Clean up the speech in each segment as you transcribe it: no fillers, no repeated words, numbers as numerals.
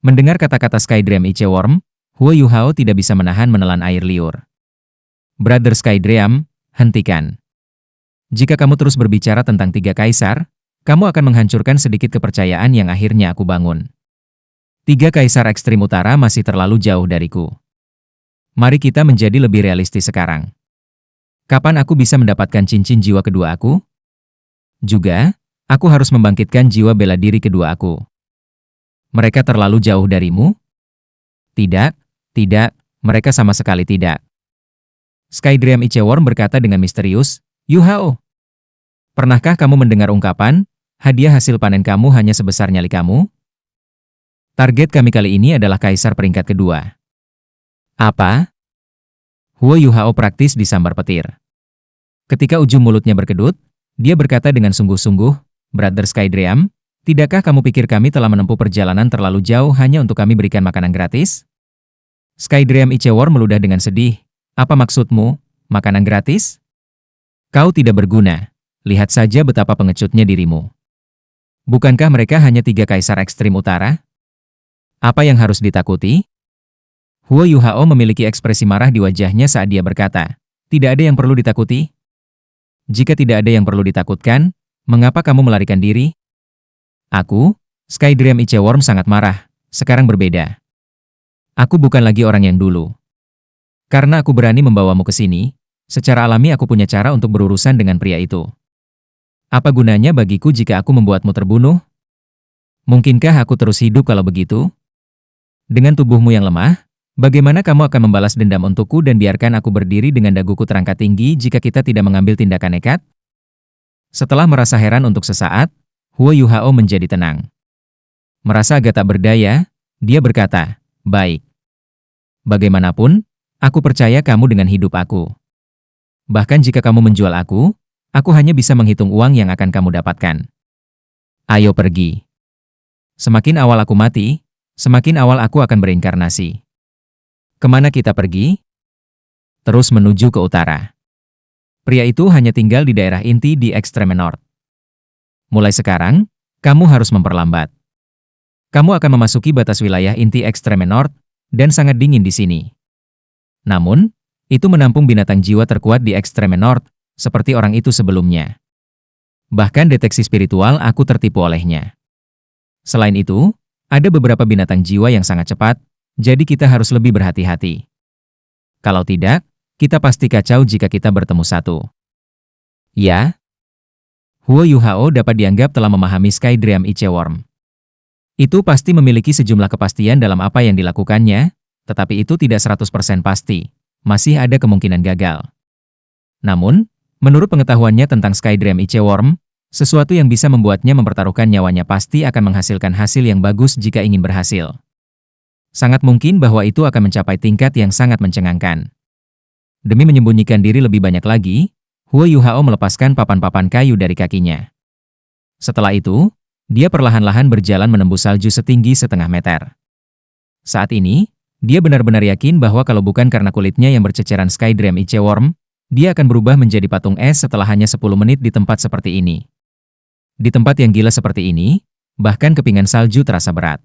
Mendengar kata-kata Skydream Iceworm, Huo Yuhao tidak bisa menahan menelan air liur. Brother Skydream, hentikan. Jika kamu terus berbicara tentang tiga kaisar, kamu akan menghancurkan sedikit kepercayaan yang akhirnya aku bangun. Tiga kaisar ekstrim utara masih terlalu jauh dariku. Mari kita menjadi lebih realistis sekarang. Kapan aku bisa mendapatkan cincin jiwa kedua aku? Juga, aku harus membangkitkan jiwa bela diri kedua aku. Mereka terlalu jauh darimu? Tidak, tidak, mereka sama sekali tidak. Skydream Iceworm berkata dengan misterius, Yuhao, pernahkah kamu mendengar ungkapan, hadiah hasil panen kamu hanya sebesar nyali kamu? Target kami kali ini adalah kaisar peringkat kedua. Apa? Huo Yuhao praktis disambar petir. Ketika ujung mulutnya berkedut, dia berkata dengan sungguh-sungguh, Brother Skydream, tidakkah kamu pikir kami telah menempuh perjalanan terlalu jauh hanya untuk kami berikan makanan gratis? Skydream Iceworm meludah dengan sedih. Apa maksudmu, makanan gratis? Kau tidak berguna. Lihat saja betapa pengecutnya dirimu. Bukankah mereka hanya tiga kaisar ekstrim utara? Apa yang harus ditakuti? Huo Yuhao memiliki ekspresi marah di wajahnya saat dia berkata, tidak ada yang perlu ditakuti. Jika tidak ada yang perlu ditakutkan, mengapa kamu melarikan diri? Aku, Skydream Iceworm sangat marah, sekarang berbeda. Aku bukan lagi orang yang dulu. Karena aku berani membawamu ke sini, secara alami aku punya cara untuk berurusan dengan pria itu. Apa gunanya bagiku jika aku membuatmu terbunuh? Mungkinkah aku terus hidup kalau begitu? Dengan tubuhmu yang lemah, bagaimana kamu akan membalas dendam untukku dan biarkan aku berdiri dengan daguku terangkat tinggi jika kita tidak mengambil tindakan nekat? Setelah merasa heran untuk sesaat, Huo Yuhao menjadi tenang. Merasa agak tak berdaya, dia berkata, baik. Bagaimanapun, aku percaya kamu dengan hidup aku. Bahkan jika kamu menjual aku hanya bisa menghitung uang yang akan kamu dapatkan. Ayo pergi. Semakin awal aku mati, semakin awal aku akan berinkarnasi. Kemana kita pergi? Terus menuju ke utara. Pria itu hanya tinggal di daerah inti di Extreme North. Mulai sekarang, kamu harus memperlambat. Kamu akan memasuki batas wilayah inti Extreme North, dan sangat dingin di sini. Namun, itu menampung binatang jiwa terkuat di Extreme North, seperti orang itu sebelumnya. Bahkan deteksi spiritual aku tertipu olehnya. Selain itu, ada beberapa binatang jiwa yang sangat cepat, jadi kita harus lebih berhati-hati. Kalau tidak, kita pasti kacau jika kita bertemu satu. Ya? Huo Yuhao dapat dianggap telah memahami Skydream Iceworm. Itu pasti memiliki sejumlah kepastian dalam apa yang dilakukannya, tetapi itu tidak 100% pasti. Masih ada kemungkinan gagal. Namun, menurut pengetahuannya tentang Skydream Iceworm, sesuatu yang bisa membuatnya mempertaruhkan nyawanya pasti akan menghasilkan hasil yang bagus jika ingin berhasil. Sangat mungkin bahwa itu akan mencapai tingkat yang sangat mencengangkan. Demi menyembunyikan diri lebih banyak lagi, Huo Yuhao melepaskan papan-papan kayu dari kakinya. Setelah itu, dia perlahan-lahan berjalan menembus salju setinggi setengah meter. Saat ini, dia benar-benar yakin bahwa kalau bukan karena kulitnya yang berceceran Skydream Iceworm, dia akan berubah menjadi patung es setelah hanya 10 menit di tempat seperti ini. Di tempat yang gila seperti ini, bahkan kepingan salju terasa berat.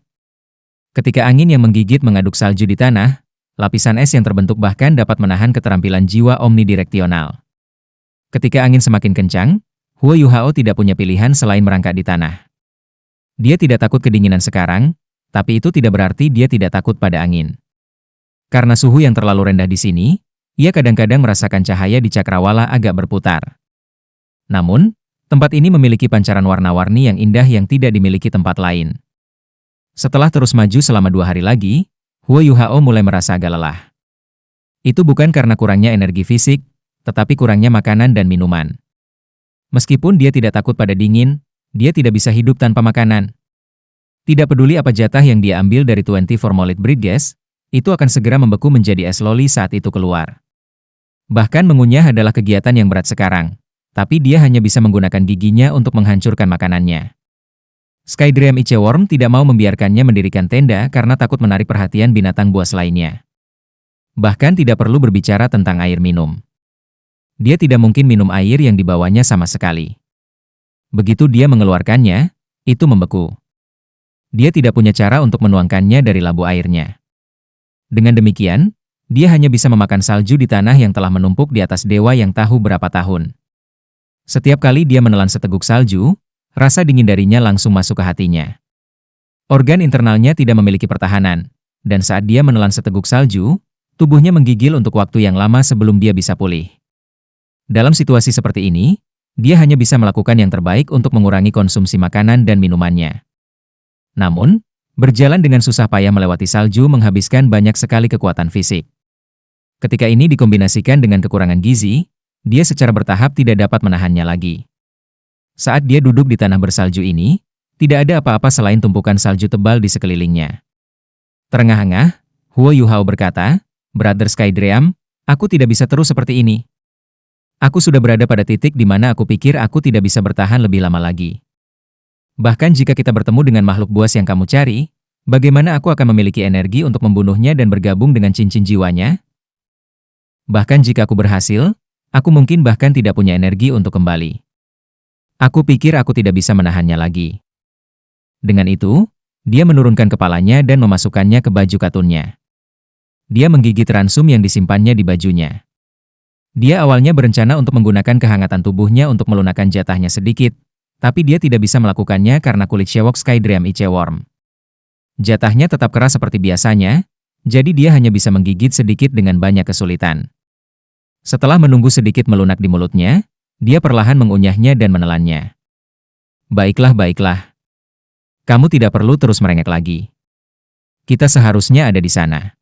Ketika angin yang menggigit mengaduk salju di tanah, lapisan es yang terbentuk bahkan dapat menahan keterampilan jiwa omnidireksional. Ketika angin semakin kencang, Huo Yuhao tidak punya pilihan selain merangkak di tanah. Dia tidak takut kedinginan sekarang, tapi itu tidak berarti dia tidak takut pada angin. Karena suhu yang terlalu rendah di sini, ia kadang-kadang merasakan cahaya di cakrawala agak berputar. Namun, tempat ini memiliki pancaran warna-warni yang indah yang tidak dimiliki tempat lain. Setelah terus maju selama 2 hari lagi, Huo Yuhao mulai merasa agak lelah. Itu bukan karena kurangnya energi fisik, tetapi kurangnya makanan dan minuman. Meskipun dia tidak takut pada dingin, dia tidak bisa hidup tanpa makanan. Tidak peduli apa jatah yang dia ambil dari 24 Molid Bridges, itu akan segera membeku menjadi es loli saat itu keluar. Bahkan mengunyah adalah kegiatan yang berat sekarang, tapi dia hanya bisa menggunakan giginya untuk menghancurkan makanannya. Skydream Iceworm tidak mau membiarkannya mendirikan tenda karena takut menarik perhatian binatang buas lainnya. Bahkan tidak perlu berbicara tentang air minum. Dia tidak mungkin minum air yang dibawanya sama sekali. Begitu dia mengeluarkannya, itu membeku. dia tidak punya cara untuk menuangkannya dari labu airnya. Dengan demikian, dia hanya bisa memakan salju di tanah yang telah menumpuk di atas dewa yang tahu berapa tahun. Setiap kali dia menelan seteguk salju, rasa dingin darinya langsung masuk ke hatinya. Organ internalnya tidak memiliki pertahanan, dan saat dia menelan seteguk salju, tubuhnya menggigil untuk waktu yang lama sebelum dia bisa pulih. Dalam situasi seperti ini, dia hanya bisa melakukan yang terbaik untuk mengurangi konsumsi makanan dan minumannya. Namun, berjalan dengan susah payah melewati salju menghabiskan banyak sekali kekuatan fisik. Ketika ini dikombinasikan dengan kekurangan gizi, dia secara bertahap tidak dapat menahannya lagi. Saat dia duduk di tanah bersalju ini, tidak ada apa-apa selain tumpukan salju tebal di sekelilingnya. Terengah-engah, Huo Yuhao berkata, "Brother Skydream, aku tidak bisa terus seperti ini. Aku sudah berada pada titik di mana aku pikir aku tidak bisa bertahan lebih lama lagi. Bahkan jika kita bertemu dengan makhluk buas yang kamu cari, bagaimana aku akan memiliki energi untuk membunuhnya dan bergabung dengan cincin jiwanya? Bahkan jika aku berhasil, aku mungkin bahkan tidak punya energi untuk kembali. Aku pikir aku tidak bisa menahannya lagi." Dengan itu, dia menurunkan kepalanya dan memasukkannya ke baju katunnya. Dia menggigit ransum yang disimpannya di bajunya. Dia awalnya berencana untuk menggunakan kehangatan tubuhnya untuk melunakkan jatahnya sedikit, tapi dia tidak bisa melakukannya karena kulit Shewok Skydream Iceworm. Jatahnya tetap keras seperti biasanya, jadi dia hanya bisa menggigit sedikit dengan banyak kesulitan. Setelah menunggu sedikit melunak di mulutnya, dia perlahan mengunyahnya dan menelannya. Baiklah, baiklah. Kamu tidak perlu terus merengek lagi. Kita seharusnya ada di sana.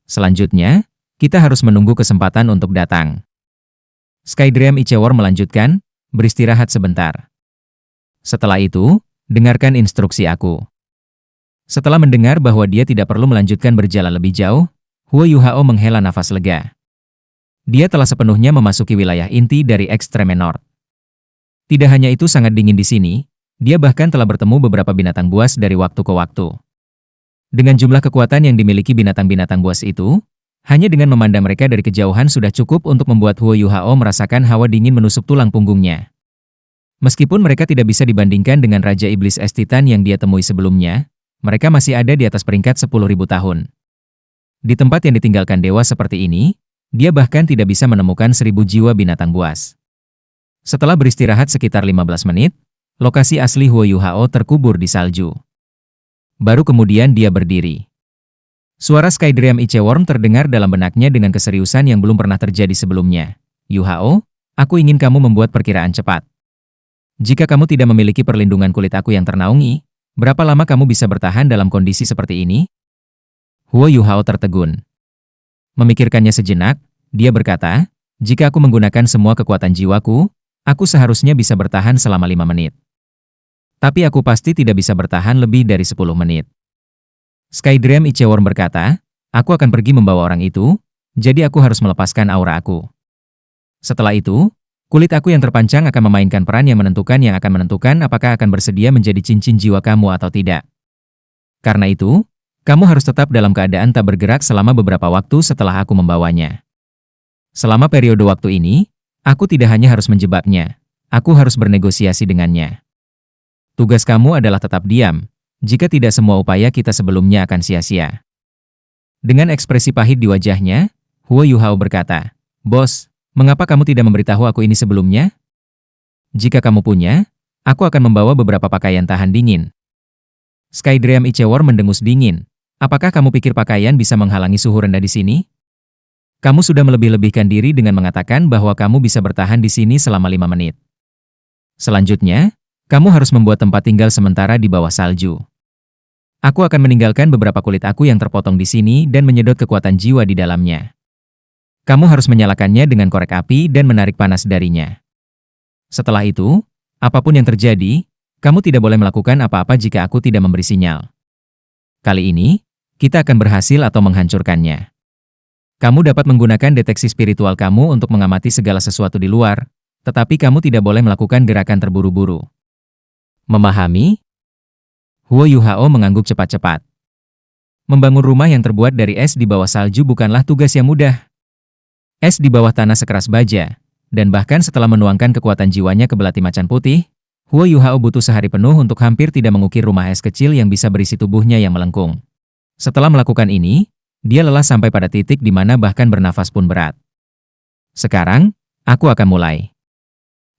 Selanjutnya, kita harus menunggu kesempatan untuk datang. Skydream Iceworm melanjutkan, beristirahat sebentar. Setelah itu, dengarkan instruksi aku. Setelah mendengar bahwa dia tidak perlu melanjutkan berjalan lebih jauh, Huo Yuhao menghela nafas lega. Dia telah sepenuhnya memasuki wilayah inti dari Extreme North. Tidak hanya itu sangat dingin di sini, dia bahkan telah bertemu beberapa binatang buas dari waktu ke waktu. Dengan jumlah kekuatan yang dimiliki binatang-binatang buas itu, hanya dengan memandang mereka dari kejauhan sudah cukup untuk membuat Huo Yuhao merasakan hawa dingin menusuk tulang punggungnya. Meskipun mereka tidak bisa dibandingkan dengan Raja Iblis Es Titan yang dia temui sebelumnya, mereka masih ada di atas peringkat 10.000 tahun. Di tempat yang ditinggalkan dewa seperti ini, dia bahkan tidak bisa menemukan 1.000 jiwa binatang buas. Setelah beristirahat sekitar 15 menit, lokasi asli Huo Yuhao terkubur di salju. Baru kemudian dia berdiri. Suara Skydream Iceworm terdengar dalam benaknya dengan keseriusan yang belum pernah terjadi sebelumnya. "Yuhao, aku ingin kamu membuat perkiraan cepat. Jika kamu tidak memiliki perlindungan kulit aku yang ternaungi, berapa lama kamu bisa bertahan dalam kondisi seperti ini?" Huo Yuhao tertegun. Memikirkannya sejenak, dia berkata, "Jika aku menggunakan semua kekuatan jiwaku, aku seharusnya bisa bertahan selama 5 menit. Tapi aku pasti tidak bisa bertahan lebih dari 10 menit." Skydream Iceworm berkata, "Aku akan pergi membawa orang itu, jadi aku harus melepaskan aura aku. Setelah itu, kulit aku yang terpancang akan memainkan peran yang akan menentukan apakah akan bersedia menjadi cincin jiwa kamu atau tidak. Karena itu, kamu harus tetap dalam keadaan tak bergerak selama beberapa waktu setelah aku membawanya. Selama periode waktu ini, aku tidak hanya harus menjebaknya, aku harus bernegosiasi dengannya. Tugas kamu adalah tetap diam, jika tidak semua upaya kita sebelumnya akan sia-sia." Dengan ekspresi pahit di wajahnya, Huo Yuhao berkata, "Bos, mengapa kamu tidak memberitahu aku ini sebelumnya? Jika kamu punya, aku akan membawa beberapa pakaian tahan dingin." Skydream Iceworm mendengus dingin. "Apakah kamu pikir pakaian bisa menghalangi suhu rendah di sini? Kamu sudah melebih-lebihkan diri dengan mengatakan bahwa kamu bisa bertahan di sini selama 5 menit. Selanjutnya, kamu harus membuat tempat tinggal sementara di bawah salju. Aku akan meninggalkan beberapa kulit aku yang terpotong di sini dan menyedot kekuatan jiwa di dalamnya. Kamu harus menyalakannya dengan korek api dan menarik panas darinya. Setelah itu, apapun yang terjadi, kamu tidak boleh melakukan apa-apa jika aku tidak memberi sinyal. Kali ini, kita akan berhasil atau menghancurkannya. Kamu dapat menggunakan deteksi spiritual kamu untuk mengamati segala sesuatu di luar, tetapi kamu tidak boleh melakukan gerakan terburu-buru. Memahami?" Huo Yuhao mengangguk cepat-cepat. Membangun rumah yang terbuat dari es di bawah salju bukanlah tugas yang mudah. Es di bawah tanah sekeras baja, dan bahkan setelah menuangkan kekuatan jiwanya ke belati macan putih, Huo Yuhao butuh sehari penuh untuk hampir tidak mengukir rumah es kecil yang bisa berisi tubuhnya yang melengkung. Setelah melakukan ini, dia lelah sampai pada titik di mana bahkan bernafas pun berat. Sekarang, aku akan mulai.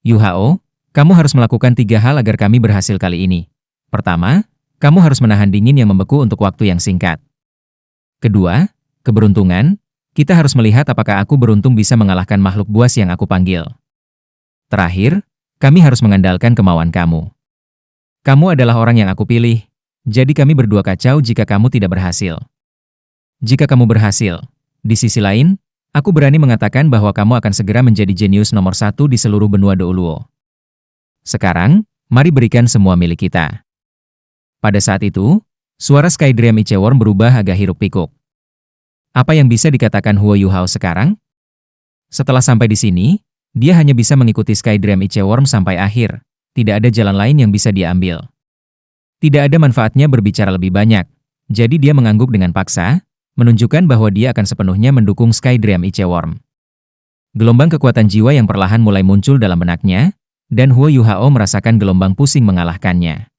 Yuhao, kamu harus melakukan 3 hal agar kami berhasil kali ini. Pertama, kamu harus menahan dingin yang membeku untuk waktu yang singkat. Kedua, keberuntungan. Kita harus melihat apakah aku beruntung bisa mengalahkan makhluk buas yang aku panggil. Terakhir, kami harus mengandalkan kemauan kamu. Kamu adalah orang yang aku pilih, jadi kami berdua kacau jika kamu tidak berhasil. Jika kamu berhasil, di sisi lain, aku berani mengatakan bahwa kamu akan segera menjadi jenius nomor 1 di seluruh benua Douluo. Sekarang, mari berikan semua milik kita. Pada saat itu, suara Skydream Ichewurm berubah agak hiruk-pikuk. Apa yang bisa dikatakan Huo Yuhao sekarang? Setelah sampai di sini, dia hanya bisa mengikuti Skydream Ichewurm sampai akhir. Tidak ada jalan lain yang bisa dia ambil. Tidak ada manfaatnya berbicara lebih banyak, jadi dia mengangguk dengan paksa, menunjukkan bahwa dia akan sepenuhnya mendukung Skydream Ichewurm. Gelombang kekuatan jiwa yang perlahan mulai muncul dalam benaknya, dan Huo Yuhao merasakan gelombang pusing mengalahkannya.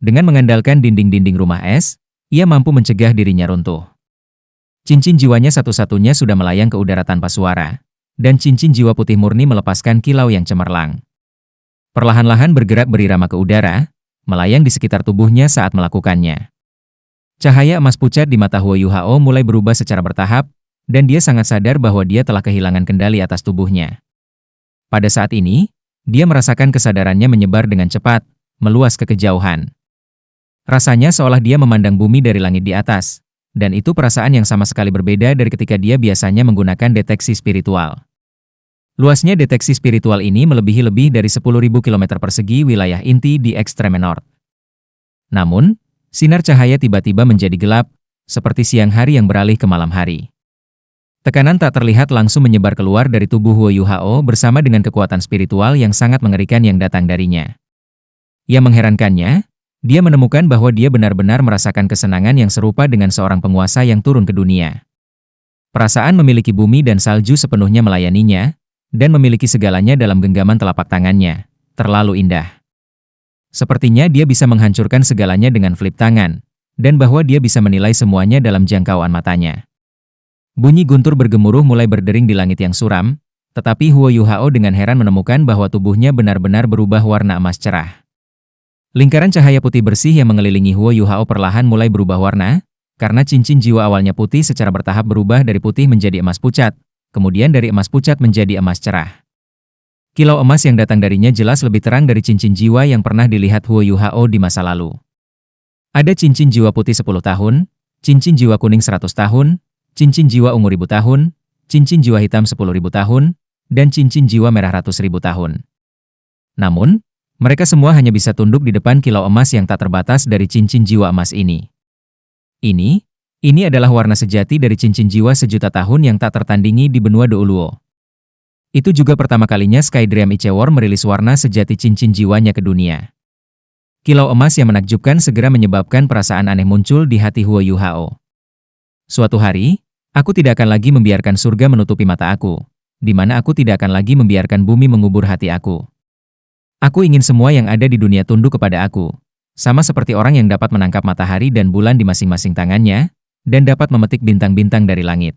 Dengan mengandalkan dinding-dinding rumah es, ia mampu mencegah dirinya runtuh. Cincin jiwanya satu-satunya sudah melayang ke udara tanpa suara, dan cincin jiwa putih murni melepaskan kilau yang cemerlang. Perlahan-lahan bergerak berirama ke udara, melayang di sekitar tubuhnya saat melakukannya. Cahaya emas pucat di mata Huo Yuhao mulai berubah secara bertahap, dan dia sangat sadar bahwa dia telah kehilangan kendali atas tubuhnya. Pada saat ini, dia merasakan kesadarannya menyebar dengan cepat, meluas ke kejauhan. Rasanya seolah dia memandang bumi dari langit di atas. Dan itu perasaan yang sama sekali berbeda dari ketika dia biasanya menggunakan deteksi spiritual. Luasnya deteksi spiritual ini melebihi lebih dari 10.000 km persegi wilayah inti di Extreme North. Namun, sinar cahaya tiba-tiba menjadi gelap, seperti siang hari yang beralih ke malam hari. Tekanan tak terlihat langsung menyebar keluar dari tubuh Huo Yuhao bersama dengan kekuatan spiritual yang sangat mengerikan yang datang darinya. Yang mengherankannya, dia menemukan bahwa dia benar-benar merasakan kesenangan yang serupa dengan seorang penguasa yang turun ke dunia. Perasaan memiliki bumi dan salju sepenuhnya melayaninya, dan memiliki segalanya dalam genggaman telapak tangannya, terlalu indah. Sepertinya dia bisa menghancurkan segalanya dengan flip tangan, dan bahwa dia bisa menilai semuanya dalam jangkauan matanya. Bunyi guntur bergemuruh mulai berdering di langit yang suram, tetapi Huo Yuhao dengan heran menemukan bahwa tubuhnya benar-benar berubah warna emas cerah. Lingkaran cahaya putih bersih yang mengelilingi Huo Yuhao perlahan mulai berubah warna, karena cincin jiwa awalnya putih secara bertahap berubah dari putih menjadi emas pucat, kemudian dari emas pucat menjadi emas cerah. Kilau emas yang datang darinya jelas lebih terang dari cincin jiwa yang pernah dilihat Huo Yuhao di masa lalu. Ada cincin jiwa putih 10 tahun, cincin jiwa kuning 100 tahun, cincin jiwa ungu 1000 tahun, cincin jiwa hitam 10.000 tahun, dan cincin jiwa merah ratus ribu tahun. Namun, mereka semua hanya bisa tunduk di depan kilau emas yang tak terbatas dari cincin jiwa emas ini. Ini adalah warna sejati dari cincin jiwa sejuta tahun yang tak tertandingi di benua Douluo. Itu juga pertama kalinya Skydream Ichewurm merilis warna sejati cincin jiwanya ke dunia. Kilau emas yang menakjubkan segera menyebabkan perasaan aneh muncul di hati Huo Yuhao. Suatu hari, aku tidak akan lagi membiarkan surga menutupi mata aku, di mana aku tidak akan lagi membiarkan bumi mengubur hati aku. Aku ingin semua yang ada di dunia tunduk kepada aku, sama seperti orang yang dapat menangkap matahari dan bulan di masing-masing tangannya, dan dapat memetik bintang-bintang dari langit.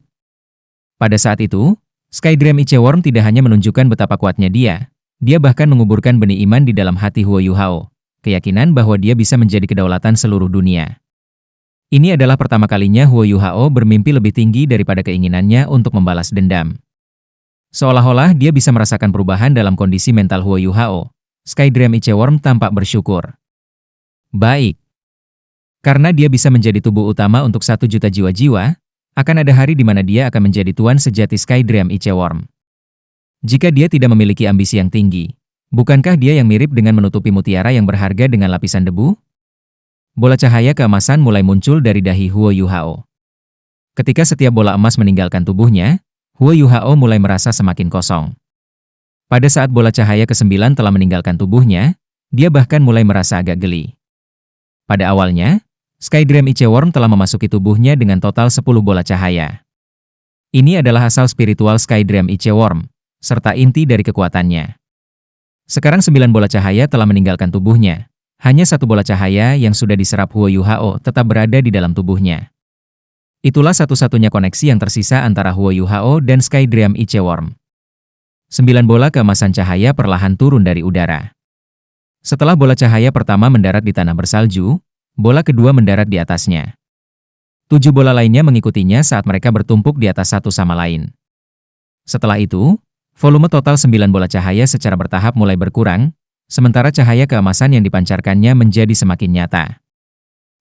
Pada saat itu, Skydream Ichewurm tidak hanya menunjukkan betapa kuatnya dia bahkan menguburkan benih iman di dalam hati Huo Yuhao, keyakinan bahwa dia bisa menjadi kedaulatan seluruh dunia. Ini adalah pertama kalinya Huo Yuhao bermimpi lebih tinggi daripada keinginannya untuk membalas dendam. Seolah-olah dia bisa merasakan perubahan dalam kondisi mental Huo Yuhao. Skydream Ichewurm tampak bersyukur. Baik. Karena dia bisa menjadi tubuh utama untuk 1 juta jiwa-jiwa, akan ada hari di mana dia akan menjadi tuan sejati Skydream Ichewurm. Jika dia tidak memiliki ambisi yang tinggi, bukankah dia yang mirip dengan menutupi mutiara yang berharga dengan lapisan debu? Bola cahaya keemasan mulai muncul dari dahi Huo Yuhao. Ketika setiap bola emas meninggalkan tubuhnya, Huo Yuhao mulai merasa semakin kosong. Pada saat bola cahaya ke-9 telah meninggalkan tubuhnya, dia bahkan mulai merasa agak geli. Pada awalnya, Skydream Ichewurm telah memasuki tubuhnya dengan total 10 bola cahaya. Ini adalah asal spiritual Skydream Ichewurm, serta inti dari kekuatannya. Sekarang 9 bola cahaya telah meninggalkan tubuhnya. Hanya 1 bola cahaya yang sudah diserap Huo Yuhao tetap berada di dalam tubuhnya. Itulah satu-satunya koneksi yang tersisa antara Huo Yuhao dan Skydream Iceworm. 9 bola keemasan cahaya perlahan turun dari udara. Setelah bola cahaya pertama mendarat di tanah bersalju, bola kedua mendarat di atasnya. 7 bola lainnya mengikutinya saat mereka bertumpuk di atas satu sama lain. Setelah itu, volume total 9 bola cahaya secara bertahap mulai berkurang, sementara cahaya keemasan yang dipancarkannya menjadi semakin nyata.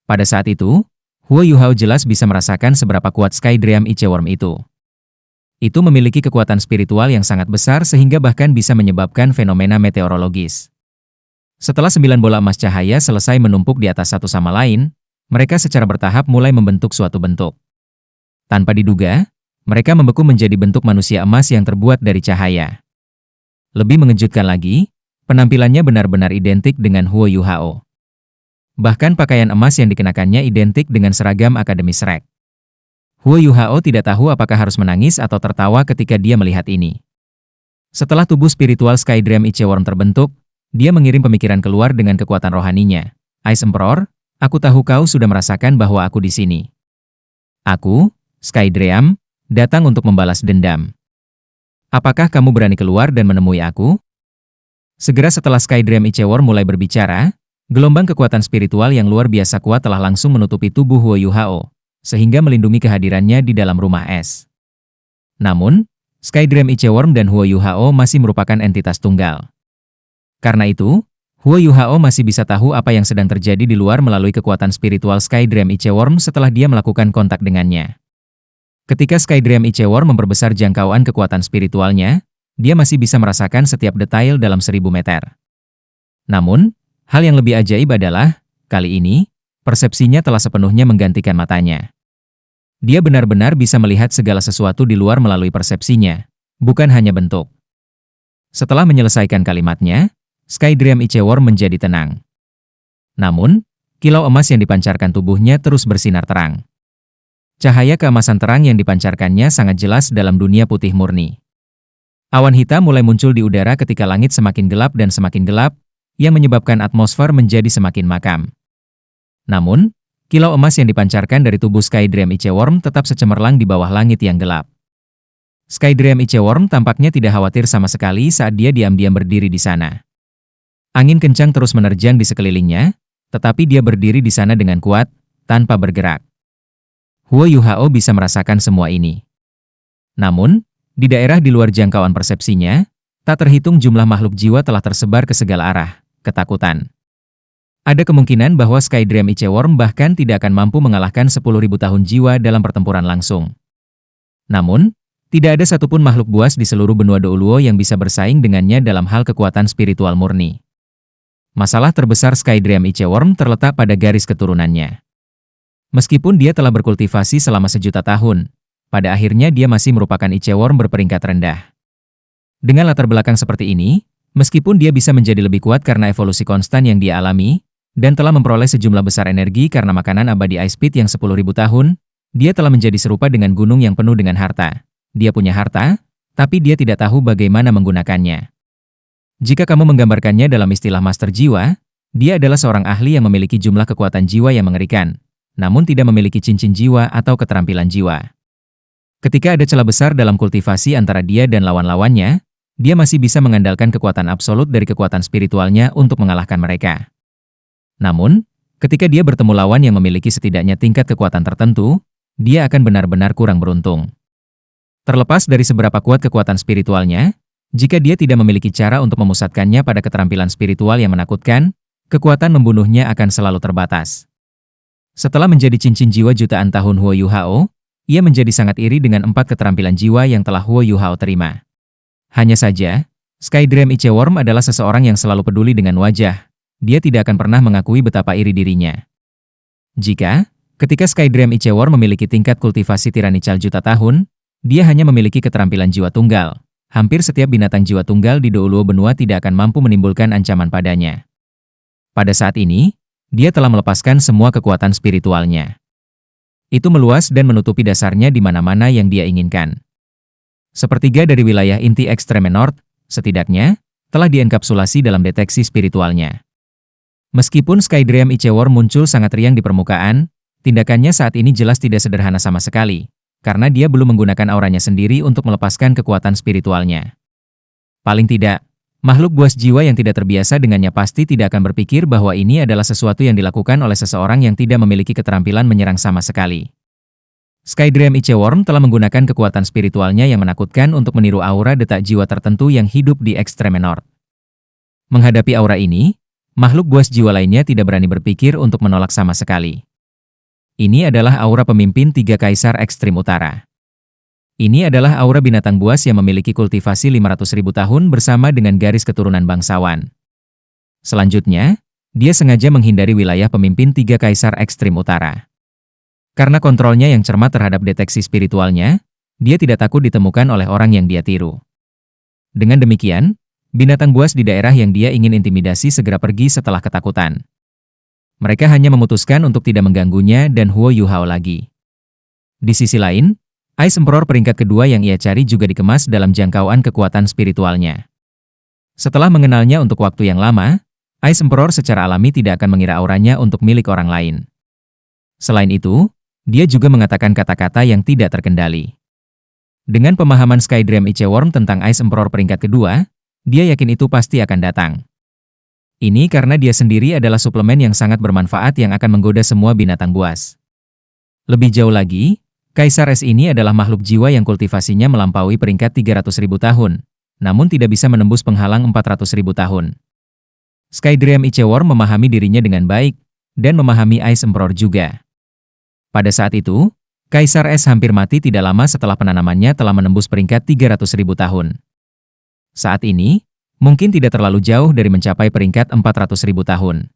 Pada saat itu, Huo Yuhao jelas bisa merasakan seberapa kuat Skydream Iceworm itu. Itu memiliki kekuatan spiritual yang sangat besar sehingga bahkan bisa menyebabkan fenomena meteorologis. Setelah 9 bola emas cahaya selesai menumpuk di atas satu sama lain, mereka secara bertahap mulai membentuk suatu bentuk. Tanpa diduga, mereka membeku menjadi bentuk manusia emas yang terbuat dari cahaya. Lebih mengejutkan lagi, penampilannya benar-benar identik dengan Huo Yuhao. Bahkan pakaian emas yang dikenakannya identik dengan seragam Akademi Shrek. Huo Yuhao tidak tahu apakah harus menangis atau tertawa ketika dia melihat ini. Setelah tubuh spiritual Skydream Iceworm terbentuk, dia mengirim pemikiran keluar dengan kekuatan rohaninya. Ice Emperor, aku tahu kau sudah merasakan bahwa aku di sini. Aku, Skydream, datang untuk membalas dendam. Apakah kamu berani keluar dan menemui aku? Segera setelah Skydream Iceworm mulai berbicara, gelombang kekuatan spiritual yang luar biasa kuat telah langsung menutupi tubuh Huo Yuhao, sehingga melindungi kehadirannya di dalam rumah es. Namun, Skydream Iceworm dan Huo Yuhao masih merupakan entitas tunggal. Karena itu, Huo Yuhao masih bisa tahu apa yang sedang terjadi di luar melalui kekuatan spiritual Skydream Iceworm setelah dia melakukan kontak dengannya. Ketika Skydream Iceworm memperbesar jangkauan kekuatan spiritualnya, dia masih bisa merasakan setiap detail dalam 1000 meter. Namun, hal yang lebih ajaib adalah, kali ini, persepsinya telah sepenuhnya menggantikan matanya. Dia benar-benar bisa melihat segala sesuatu di luar melalui persepsinya, bukan hanya bentuk. Setelah menyelesaikan kalimatnya, Skydream Iceworm menjadi tenang. Namun, kilau emas yang dipancarkan tubuhnya terus bersinar terang. Cahaya keemasan terang yang dipancarkannya sangat jelas dalam dunia putih murni. Awan hitam mulai muncul di udara ketika langit semakin gelap dan semakin gelap, yang menyebabkan atmosfer menjadi semakin makam. Namun, kilau emas yang dipancarkan dari tubuh Skydream Iceworm tetap secemerlang di bawah langit yang gelap. Skydream Iceworm tampaknya tidak khawatir sama sekali saat dia diam-diam berdiri di sana. Angin kencang terus menerjang di sekelilingnya, tetapi dia berdiri di sana dengan kuat, tanpa bergerak. Huo Yuhao bisa merasakan semua ini. Namun, di daerah di luar jangkauan persepsinya, tak terhitung jumlah makhluk jiwa telah tersebar ke segala arah, ketakutan. Ada kemungkinan bahwa Skydream Iceworm bahkan tidak akan mampu mengalahkan 10.000 tahun jiwa dalam pertempuran langsung. Namun, tidak ada satupun makhluk buas di seluruh benua Douluo yang bisa bersaing dengannya dalam hal kekuatan spiritual murni. Masalah terbesar Skydream Iceworm terletak pada garis keturunannya. Meskipun dia telah berkultivasi selama 1.000.000 tahun, pada akhirnya dia masih merupakan Iceworm berperingkat rendah. Dengan latar belakang seperti ini, meskipun dia bisa menjadi lebih kuat karena evolusi konstan yang dia alami, dan telah memperoleh sejumlah besar energi karena makanan abadi Ice Pit yang 10.000 tahun, dia telah menjadi serupa dengan gunung yang penuh dengan harta. Dia punya harta, tapi dia tidak tahu bagaimana menggunakannya. Jika kamu menggambarkannya dalam istilah master jiwa, dia adalah seorang ahli yang memiliki jumlah kekuatan jiwa yang mengerikan, namun tidak memiliki cincin jiwa atau keterampilan jiwa. Ketika ada celah besar dalam kultivasi antara dia dan lawan-lawannya, dia masih bisa mengandalkan kekuatan absolut dari kekuatan spiritualnya untuk mengalahkan mereka. Namun, ketika dia bertemu lawan yang memiliki setidaknya tingkat kekuatan tertentu, dia akan benar-benar kurang beruntung. Terlepas dari seberapa kuat kekuatan spiritualnya, jika dia tidak memiliki cara untuk memusatkannya pada keterampilan spiritual yang menakutkan, kekuatan membunuhnya akan selalu terbatas. Setelah menjadi cincin jiwa jutaan tahun Huo Yuhao, ia menjadi sangat iri dengan 4 keterampilan jiwa yang telah Huo Yuhao terima. Hanya saja, Skydream Iceworm adalah seseorang yang selalu peduli dengan wajah. Dia tidak akan pernah mengakui betapa iri dirinya. Ketika Skydream Iceworm memiliki tingkat kultivasi tiranical juta tahun, dia hanya memiliki keterampilan jiwa tunggal. Hampir setiap binatang jiwa tunggal di Douluo benua tidak akan mampu menimbulkan ancaman padanya. Pada saat ini, dia telah melepaskan semua kekuatan spiritualnya. Itu meluas dan menutupi dasarnya di mana-mana yang dia inginkan. Sepertiga dari wilayah inti Extreme North, setidaknya, telah dienkapsulasi dalam deteksi spiritualnya. Meskipun Skydream Icheword muncul sangat riang di permukaan, tindakannya saat ini jelas tidak sederhana sama sekali, karena dia belum menggunakan auranya sendiri untuk melepaskan kekuatan spiritualnya. Paling tidak, makhluk buas jiwa yang tidak terbiasa dengannya pasti tidak akan berpikir bahwa ini adalah sesuatu yang dilakukan oleh seseorang yang tidak memiliki keterampilan menyerang sama sekali. Skydream Icheword telah menggunakan kekuatan spiritualnya yang menakutkan untuk meniru aura detak jiwa tertentu yang hidup di Extreme North. Menghadapi aura ini, makhluk buas jiwa lainnya tidak berani berpikir untuk menolak sama sekali. Ini adalah aura pemimpin 3 Kaisar Ekstrim Utara. Ini adalah aura binatang buas yang memiliki kultivasi 500.000 tahun bersama dengan garis keturunan bangsawan. Selanjutnya, dia sengaja menghindari wilayah pemimpin 3 Kaisar Ekstrim Utara. Karena kontrolnya yang cermat terhadap deteksi spiritualnya, dia tidak takut ditemukan oleh orang yang dia tiru. Dengan demikian, binatang buas di daerah yang dia ingin intimidasi segera pergi setelah ketakutan. Mereka hanya memutuskan untuk tidak mengganggunya dan Huo Yuhao lagi. Di sisi lain, Ice Emperor peringkat kedua yang ia cari juga dikemas dalam jangkauan kekuatan spiritualnya. Setelah mengenalnya untuk waktu yang lama, Ice Emperor secara alami tidak akan mengira auranya untuk milik orang lain. Selain itu, dia juga mengatakan kata-kata yang tidak terkendali. Dengan pemahaman Skydream Icheword tentang Ice Emperor peringkat kedua, dia yakin itu pasti akan datang. Ini karena dia sendiri adalah suplemen yang sangat bermanfaat yang akan menggoda semua binatang buas. Lebih jauh lagi, Kaisar Es ini adalah makhluk jiwa yang kultivasinya melampaui peringkat 300.000 tahun, namun tidak bisa menembus penghalang 400.000 tahun. Skydream Icheword memahami dirinya dengan baik, dan memahami Ice Emperor juga. Pada saat itu, Kaisar Es hampir mati tidak lama setelah penanamannya telah menembus peringkat 300.000 tahun. Saat ini, mungkin tidak terlalu jauh dari mencapai peringkat 400.000 tahun.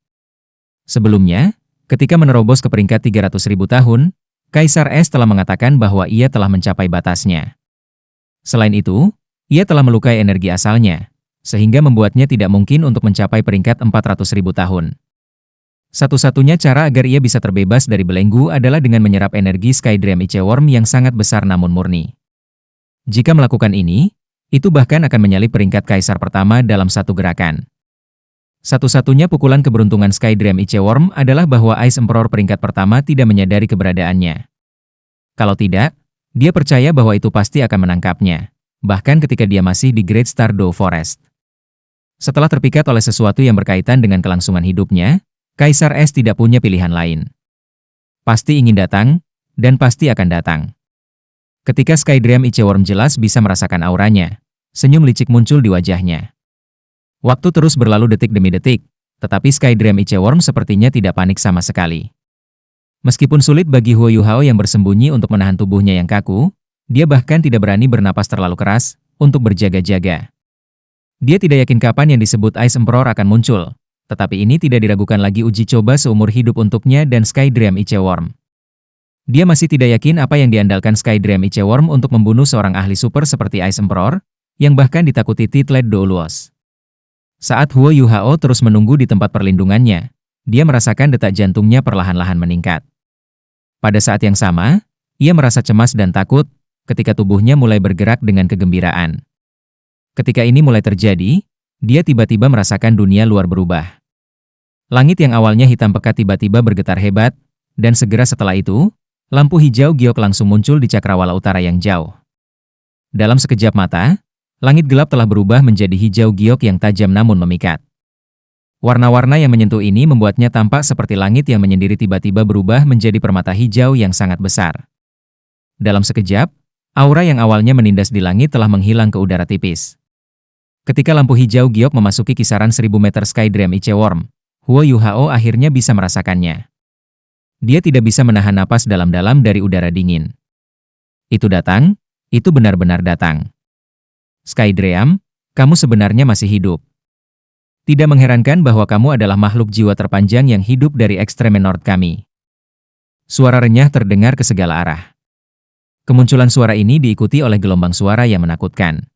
Sebelumnya, ketika menerobos ke peringkat 300.000 tahun, Kaisar Es telah mengatakan bahwa ia telah mencapai batasnya. Selain itu, ia telah melukai energi asalnya, sehingga membuatnya tidak mungkin untuk mencapai peringkat 400.000 tahun. Satu-satunya cara agar ia bisa terbebas dari belenggu adalah dengan menyerap energi Skydream Icheword yang sangat besar namun murni. Jika melakukan ini, itu bahkan akan menyalip peringkat Kaisar pertama dalam satu gerakan. Satu-satunya pukulan keberuntungan Skydream Icheword adalah bahwa Ice Emperor peringkat pertama tidak menyadari keberadaannya. Kalau tidak, dia percaya bahwa itu pasti akan menangkapnya, bahkan ketika dia masih di Great Stardew Forest. Setelah terpikat oleh sesuatu yang berkaitan dengan kelangsungan hidupnya, Kaisar Es tidak punya pilihan lain. Pasti ingin datang, dan pasti akan datang. Ketika Skydream Icheword jelas bisa merasakan auranya, senyum licik muncul di wajahnya. Waktu terus berlalu detik demi detik, tetapi Skydream Icheword sepertinya tidak panik sama sekali. Meskipun sulit bagi Huo Yuhao yang bersembunyi untuk menahan tubuhnya yang kaku, dia bahkan tidak berani bernapas terlalu keras untuk berjaga-jaga. Dia tidak yakin kapan yang disebut Ice Emperor akan muncul, tetapi ini tidak diragukan lagi uji coba seumur hidup untuknya dan Skydream Icheword. Dia masih tidak yakin apa yang diandalkan Skydream Icheword untuk membunuh seorang ahli super seperti Ice Emperor, yang bahkan ditakuti Titlet Doulos. Saat Huo Yuhao terus menunggu di tempat perlindungannya, dia merasakan detak jantungnya perlahan-lahan meningkat. Pada saat yang sama, ia merasa cemas dan takut ketika tubuhnya mulai bergerak dengan kegembiraan. Ketika ini mulai terjadi, dia tiba-tiba merasakan dunia luar berubah. Langit yang awalnya hitam pekat tiba-tiba bergetar hebat, dan segera setelah itu, lampu hijau giok langsung muncul di cakrawala utara yang jauh. Dalam sekejap mata, langit gelap telah berubah menjadi hijau giok yang tajam namun memikat. Warna-warna yang menyentuh ini membuatnya tampak seperti langit yang menyendiri tiba-tiba berubah menjadi permata hijau yang sangat besar. Dalam sekejap, aura yang awalnya menindas di langit telah menghilang ke udara tipis. Ketika lampu hijau giok memasuki kisaran 1000 meter Skydream Icheword, Huo Yuhao akhirnya bisa merasakannya. Dia tidak bisa menahan napas dalam-dalam dari udara dingin. Itu datang, itu benar-benar datang. Skydream, kamu sebenarnya masih hidup. Tidak mengherankan bahwa kamu adalah makhluk jiwa terpanjang yang hidup dari Extreme North kami. Suara renyah terdengar ke segala arah. Kemunculan suara ini diikuti oleh gelombang suara yang menakutkan.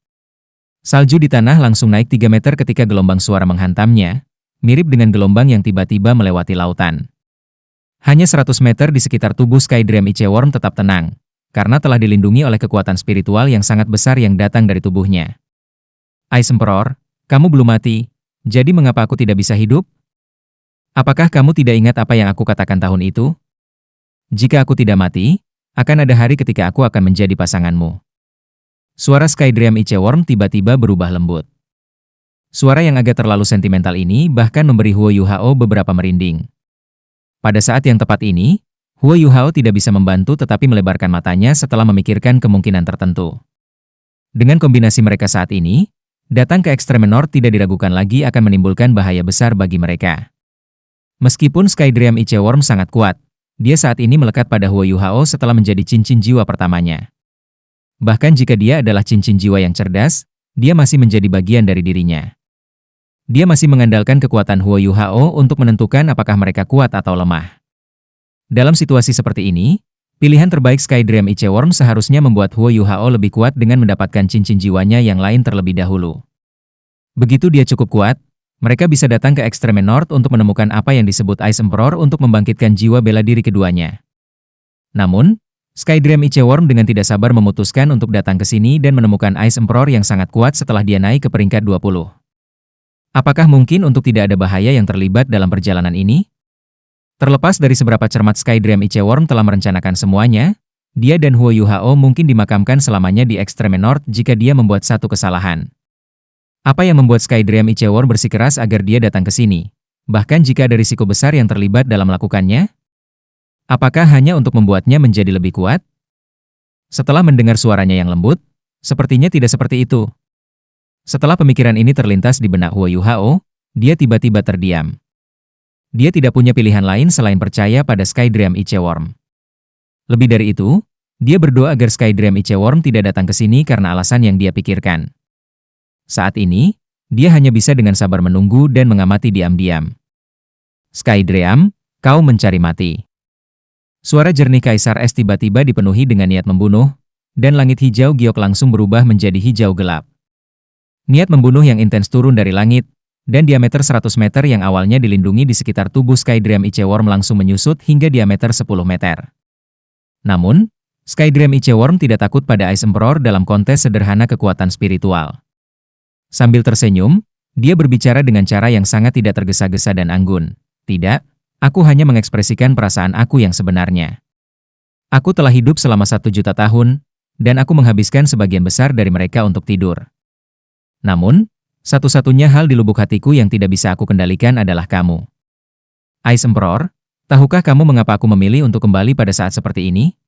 Salju di tanah langsung naik 3 meter ketika gelombang suara menghantamnya, mirip dengan gelombang yang tiba-tiba melewati lautan. Hanya 100 meter di sekitar tubuh Skydream Icheword tetap tenang, karena telah dilindungi oleh kekuatan spiritual yang sangat besar yang datang dari tubuhnya. Ice Emperor, Kamu belum mati, jadi mengapa aku tidak bisa hidup? Apakah kamu tidak ingat apa yang aku katakan tahun itu? Jika aku tidak mati, akan ada hari ketika aku akan menjadi pasanganmu. Suara Skydream Iceworm tiba-tiba berubah lembut. Suara yang agak terlalu sentimental ini bahkan memberi Huo Yuhao beberapa merinding. Pada saat yang tepat ini, Huo Yuhao tidak bisa membantu tetapi melebarkan matanya setelah memikirkan kemungkinan tertentu. Dengan kombinasi mereka saat ini, datang ke Extreme North tidak diragukan lagi akan menimbulkan bahaya besar bagi mereka. Meskipun Skydream Iceworm sangat kuat, dia saat ini melekat pada Huo Yuhao setelah menjadi cincin jiwa pertamanya. Bahkan jika dia adalah cincin jiwa yang cerdas, dia masih menjadi bagian dari dirinya. Dia masih mengandalkan kekuatan Huo Yuhao untuk menentukan apakah mereka kuat atau lemah. Dalam situasi seperti ini, pilihan terbaik Skydream Iceworm seharusnya membuat Huo Yuhao lebih kuat dengan mendapatkan cincin jiwanya yang lain terlebih dahulu. Begitu dia cukup kuat, mereka bisa datang ke Extreme North untuk menemukan apa yang disebut Ice Emperor untuk membangkitkan jiwa bela diri keduanya. Namun, Skydream Iceworm dengan tidak sabar memutuskan untuk datang ke sini dan menemukan Ice Emperor yang sangat kuat setelah dia naik ke peringkat 20. Apakah mungkin untuk tidak ada bahaya yang terlibat dalam perjalanan ini? Terlepas dari seberapa cermat Skydream Iceworm telah merencanakan semuanya, dia dan Huo Yuhao mungkin dimakamkan selamanya di Extreme North jika dia membuat satu kesalahan. Apa yang membuat Skydream Iceworm bersikeras agar dia datang ke sini? Bahkan jika ada risiko besar yang terlibat dalam melakukannya? Apakah hanya untuk membuatnya menjadi lebih kuat? Setelah mendengar suaranya yang lembut, sepertinya tidak seperti itu. Setelah pemikiran ini terlintas di benak Huo Yuhao, dia tiba-tiba terdiam. Dia tidak punya pilihan lain selain percaya pada Skydream Iceworm. Lebih dari itu, dia berdoa agar Skydream Iceworm tidak datang ke sini karena alasan yang dia pikirkan. Saat ini, dia hanya bisa dengan sabar menunggu dan mengamati diam-diam. Skydream, kau mencari mati. Suara jernih Kaisar Es tiba-tiba dipenuhi dengan niat membunuh, dan langit hijau giok langsung berubah menjadi hijau gelap. Niat membunuh yang intens turun dari langit, dan diameter 100 meter yang awalnya dilindungi di sekitar tubuh Skydream Iceworm langsung menyusut hingga diameter 10 meter. Namun, Skydream Iceworm tidak takut pada Ice Emperor dalam kontes sederhana kekuatan spiritual. Sambil tersenyum, dia berbicara dengan cara yang sangat tidak tergesa-gesa dan anggun. Tidak, aku hanya mengekspresikan perasaan aku yang sebenarnya. Aku telah hidup selama 1.000.000 tahun, dan aku menghabiskan sebagian besar dari mereka untuk tidur. Namun, satu-satunya hal di lubuk hatiku yang tidak bisa aku kendalikan adalah kamu. Ice Emperor, tahukah kamu mengapa aku memilih untuk kembali pada saat seperti ini?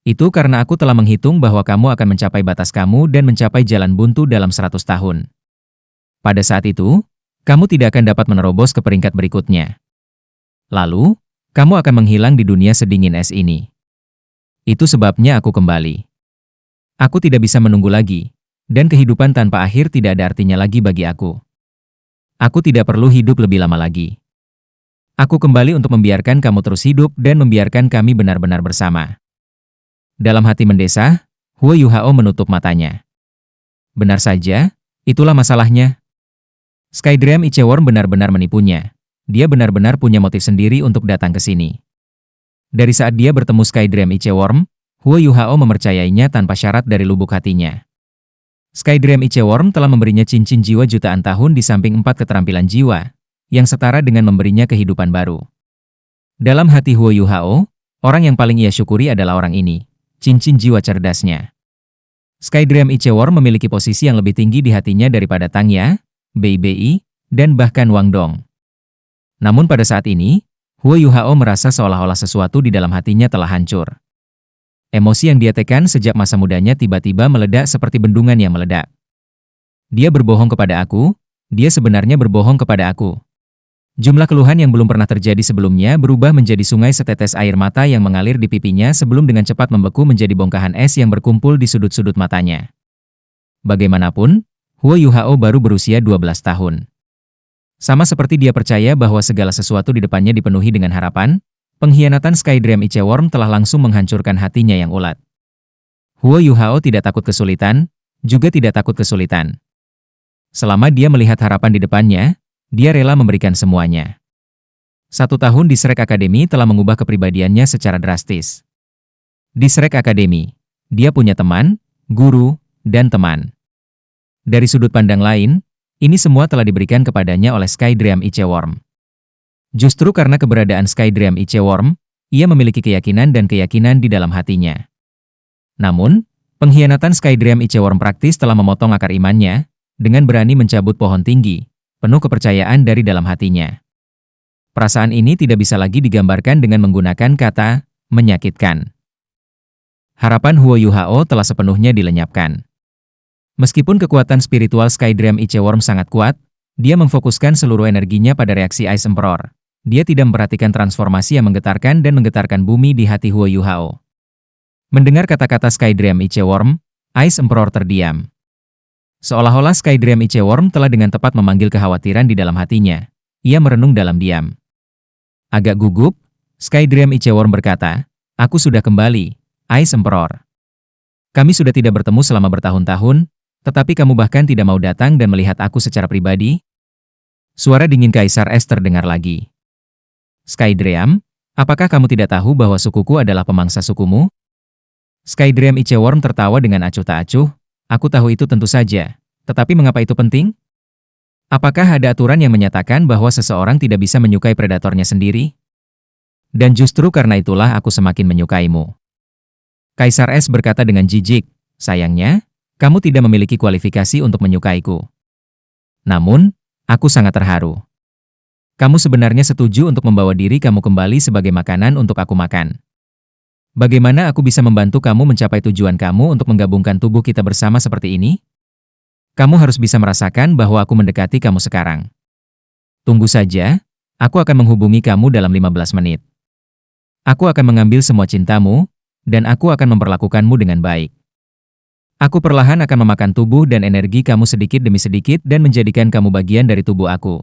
Itu karena aku telah menghitung bahwa kamu akan mencapai batas kamu dan mencapai jalan buntu dalam 100 tahun. Pada saat itu, kamu tidak akan dapat menerobos ke peringkat berikutnya. Lalu, kamu akan menghilang di dunia sedingin es ini. Itu sebabnya aku kembali. Aku tidak bisa menunggu lagi. Dan kehidupan tanpa akhir tidak ada artinya lagi bagi aku. Aku tidak perlu hidup lebih lama lagi. Aku kembali untuk membiarkan kamu terus hidup dan membiarkan kami benar-benar bersama. Dalam hati mendesah, Huo Yuhao menutup matanya. Benar saja, itulah masalahnya. Skydream Iceworm benar-benar menipunya. Dia benar-benar punya motif sendiri untuk datang ke sini. Dari saat dia bertemu Skydream Iceworm, Huo Yuhao mempercayainya tanpa syarat dari lubuk hatinya. Skydream Iceworm telah memberinya cincin jiwa jutaan tahun di samping 4 keterampilan jiwa, yang setara dengan memberinya kehidupan baru. Dalam hati Huo Yuhao, orang yang paling ia syukuri adalah orang ini, cincin jiwa cerdasnya. Skydream Iceworm memiliki posisi yang lebih tinggi di hatinya daripada Tang Ya, Bei Bei, dan bahkan Wang Dong. Namun pada saat ini, Huo Yuhao merasa seolah-olah sesuatu di dalam hatinya telah hancur. Emosi yang dia tekan sejak masa mudanya tiba-tiba meledak seperti bendungan yang meledak. Dia berbohong kepada aku, dia sebenarnya berbohong kepada aku. Jumlah keluhan yang belum pernah terjadi sebelumnya berubah menjadi sungai setetes air mata yang mengalir di pipinya sebelum dengan cepat membeku menjadi bongkahan es yang berkumpul di sudut-sudut matanya. Bagaimanapun, Huo Yuhao baru berusia 12 tahun. Sama seperti dia percaya bahwa segala sesuatu di depannya dipenuhi dengan harapan, pengkhianatan Skydream Iceworm telah langsung menghancurkan hatinya yang ulat. Huo Yuhao tidak takut kesulitan, juga tidak takut kesulitan. Selama dia melihat harapan di depannya, dia rela memberikan semuanya. 1 tahun di Shrek Academy telah mengubah kepribadiannya secara drastis. Di Shrek Academy, dia punya teman, guru, dan teman. Dari sudut pandang lain, Ini semua telah diberikan kepadanya oleh Skydream Iceworm. Justru karena keberadaan Skydream Iceworm, ia memiliki keyakinan dan keyakinan di dalam hatinya. Namun, pengkhianatan Skydream Iceworm praktis telah memotong akar imannya, dengan berani mencabut pohon tinggi, penuh kepercayaan dari dalam hatinya. Perasaan ini tidak bisa lagi digambarkan dengan menggunakan kata menyakitkan. Harapan Huo Yuhao telah sepenuhnya dilenyapkan. Meskipun kekuatan spiritual Skydream Iceworm sangat kuat, dia memfokuskan seluruh energinya pada reaksi Ice Emperor. Dia tidak memperhatikan transformasi yang menggetarkan dan menggetarkan bumi di hati Huo Yuhao. Mendengar kata-kata Skydream Iceworm, Ice Emperor terdiam. Seolah-olah Skydream Iceworm telah dengan tepat memanggil kekhawatiran di dalam hatinya. Ia merenung dalam diam. Agak gugup, Skydream Iceworm berkata, "Aku sudah kembali, Ice Emperor. Kami sudah tidak bertemu selama bertahun-tahun, tetapi kamu bahkan tidak mau datang dan melihat aku secara pribadi?" Suara dingin Kaisar Es terdengar lagi. "Skydream, apakah kamu tidak tahu bahwa sukuku adalah pemangsa sukumu?" Skydream Iceworm tertawa dengan acuh tak acuh. "Aku tahu itu tentu saja. Tetapi mengapa itu penting? Apakah ada aturan yang menyatakan bahwa seseorang tidak bisa menyukai predatornya sendiri? Dan justru karena itulah aku semakin menyukaimu." Kaisar Es berkata dengan jijik, "Sayangnya, kamu tidak memiliki kualifikasi untuk menyukaiku. Namun, aku sangat terharu. Kamu sebenarnya setuju untuk membawa diri kamu kembali sebagai makanan untuk aku makan. Bagaimana aku bisa membantu kamu mencapai tujuan kamu untuk menggabungkan tubuh kita bersama seperti ini? Kamu harus bisa merasakan bahwa aku mendekati kamu sekarang. Tunggu saja, aku akan menghubungi kamu dalam 15 menit. Aku akan mengambil semua cintamu, dan aku akan memperlakukanmu dengan baik. Aku perlahan akan memakan tubuh dan energi kamu sedikit demi sedikit dan menjadikan kamu bagian dari tubuh aku."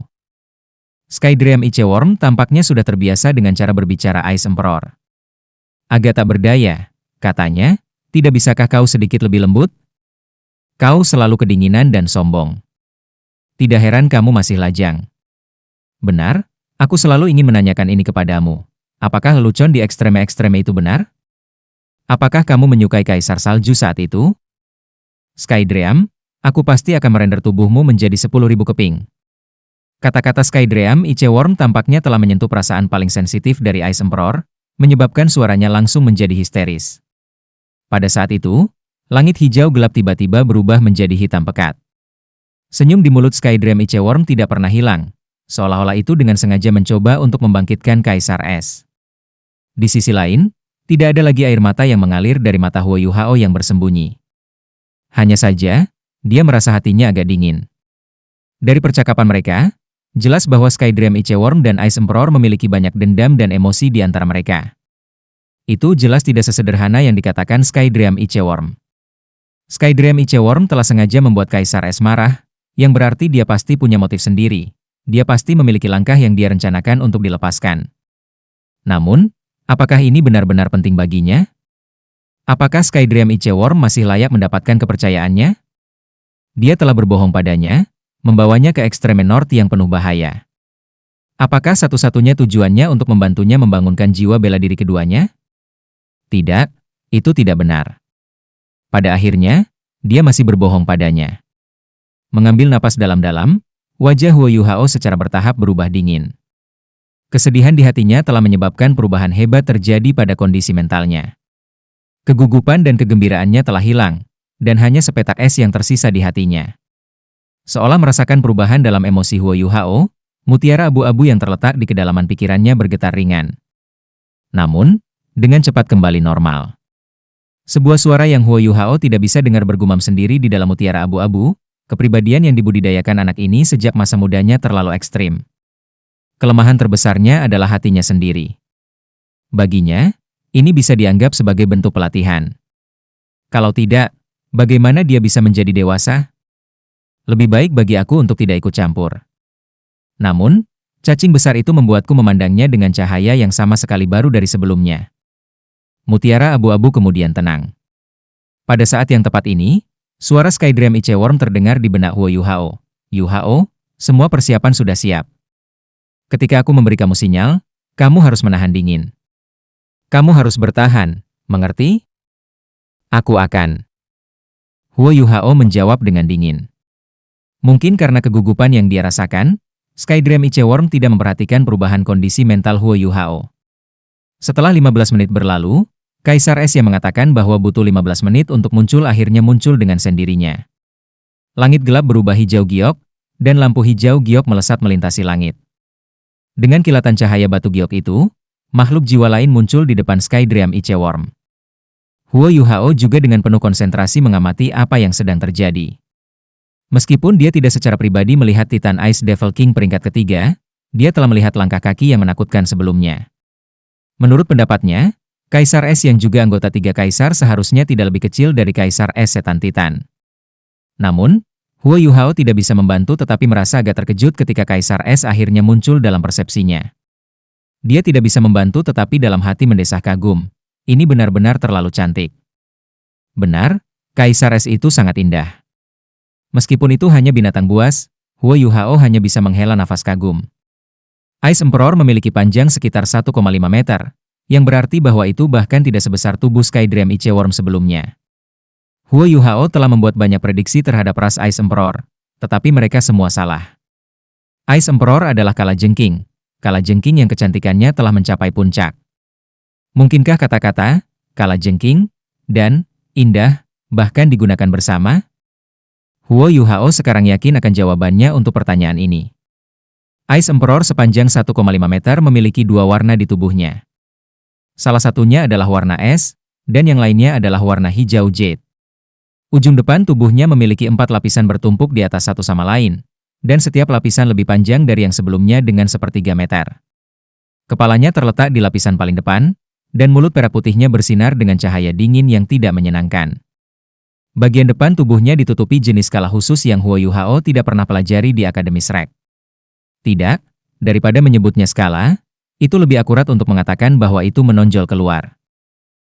Skydream Iceworm tampaknya sudah terbiasa dengan cara berbicara Ice Emperor. "Agak tak berdaya," katanya, "tidak bisakah kau sedikit lebih lembut? Kau selalu kedinginan dan sombong. Tidak heran kamu masih lajang." "Benar, aku selalu ingin menanyakan ini kepadamu. Apakah lelucon di ekstreme-ekstreme itu benar? Apakah kamu menyukai Kaisar Salju saat itu?" "Skydream, aku pasti akan merender tubuhmu menjadi 10.000 keping." Kata-kata Skydream Iceworm tampaknya telah menyentuh perasaan paling sensitif dari Ice Emperor, menyebabkan suaranya langsung menjadi histeris. Pada saat itu, langit hijau gelap tiba-tiba berubah menjadi hitam pekat. Senyum di mulut Skydream Iceworm tidak pernah hilang, seolah-olah itu dengan sengaja mencoba untuk membangkitkan Kaisar Es. Di sisi lain, tidak ada lagi air mata yang mengalir dari mata Huo Yuhao yang bersembunyi. Hanya saja, dia merasa hatinya agak dingin. Dari percakapan mereka, jelas bahwa Skydream Iceworm dan Ice Emperor memiliki banyak dendam dan emosi di antara mereka. Itu jelas tidak sesederhana yang dikatakan Skydream Iceworm. Skydream Iceworm telah sengaja membuat Kaisar Es marah, yang berarti dia pasti punya motif sendiri. Dia pasti memiliki langkah yang dia rencanakan untuk dilepaskan. Namun, apakah ini benar-benar penting baginya? Apakah Skydream Iceworm masih layak mendapatkan kepercayaannya? Dia telah berbohong padanya, membawanya ke ekstreme North yang penuh bahaya. Apakah satu-satunya tujuannya untuk membantunya membangunkan jiwa bela diri keduanya? Tidak, itu tidak benar. Pada akhirnya, dia masih berbohong padanya. Mengambil napas dalam-dalam, wajah Huo Yuhao secara bertahap berubah dingin. Kesedihan di hatinya telah menyebabkan perubahan hebat terjadi pada kondisi mentalnya. Kegugupan dan kegembiraannya telah hilang, dan hanya sepetak es yang tersisa di hatinya. Seolah merasakan perubahan dalam emosi Huo Yuhao, mutiara abu-abu yang terletak di kedalaman pikirannya bergetar ringan. Namun, dengan cepat kembali normal. Sebuah suara yang Huo Yuhao tidak bisa dengar bergumam sendiri di dalam mutiara abu-abu, kepribadian yang dibudidayakan anak ini sejak masa mudanya terlalu ekstrim. Kelemahan terbesarnya adalah hatinya sendiri. Baginya, ini bisa dianggap sebagai bentuk pelatihan. Kalau tidak, bagaimana dia bisa menjadi dewasa? Lebih baik bagi aku untuk tidak ikut campur. Namun, cacing besar itu membuatku memandangnya dengan cahaya yang sama sekali baru dari sebelumnya. Mutiara abu-abu kemudian tenang. Pada saat yang tepat ini, suara Skydream Iceworm terdengar di benak Huo Yuhao. "Yuhao, semua persiapan sudah siap. Ketika aku memberi kamu sinyal, kamu harus menahan dingin. Kamu harus bertahan, mengerti?" "Aku akan." Huo Yuhao menjawab dengan dingin. Mungkin karena kegugupan yang dia rasakan, Skydream Iceworm tidak memperhatikan perubahan kondisi mental Huo Yuhao. Setelah 15 menit berlalu, Kaisar Es yang mengatakan bahwa butuh 15 menit untuk muncul akhirnya muncul dengan sendirinya. Langit gelap berubah hijau giok, dan lampu hijau giok melesat melintasi langit. Dengan kilatan cahaya batu giok itu, makhluk jiwa lain muncul di depan Skydream Iceworm. Huo Yuhao juga dengan penuh konsentrasi mengamati apa yang sedang terjadi. Meskipun dia tidak secara pribadi melihat Titan Ice Devil King peringkat ketiga, dia telah melihat langkah kaki yang menakutkan sebelumnya. Menurut pendapatnya, Kaisar Es yang juga anggota tiga kaisar seharusnya tidak lebih kecil dari Kaisar Es Setan Titan. Namun, Huo Yuhao tidak bisa membantu tetapi merasa agak terkejut ketika Kaisar Es akhirnya muncul dalam persepsinya. Dia tidak bisa membantu tetapi dalam hati mendesah kagum. Ini benar-benar terlalu cantik. Benar, Kaisar Es itu sangat indah. Meskipun itu hanya binatang buas, Huo Yuhao hanya bisa menghela nafas kagum. Ice Emperor memiliki panjang sekitar 1,5 meter, yang berarti bahwa itu bahkan tidak sebesar tubuh Skydream Iceworm sebelumnya. Huo Yuhao telah membuat banyak prediksi terhadap ras Ice Emperor, tetapi mereka semua salah. Ice Emperor adalah kalajengking yang kecantikannya telah mencapai puncak. Mungkinkah kata-kata kalajengking dan indah bahkan digunakan bersama? Huo Yuhao sekarang yakin akan jawabannya untuk pertanyaan ini. Ice Emperor sepanjang 1,5 meter memiliki dua warna di tubuhnya. Salah satunya adalah warna es, dan yang lainnya adalah warna hijau jade. Ujung depan tubuhnya memiliki 4 lapisan bertumpuk di atas satu sama lain, dan setiap lapisan lebih panjang dari yang sebelumnya dengan sepertiga meter. Kepalanya terletak di lapisan paling depan, dan mulut perak putihnya bersinar dengan cahaya dingin yang tidak menyenangkan. Bagian depan tubuhnya ditutupi jenis skala khusus yang Huo Yuhao tidak pernah pelajari di Akademi Shrek. Tidak, daripada menyebutnya skala, itu lebih akurat untuk mengatakan bahwa itu menonjol keluar.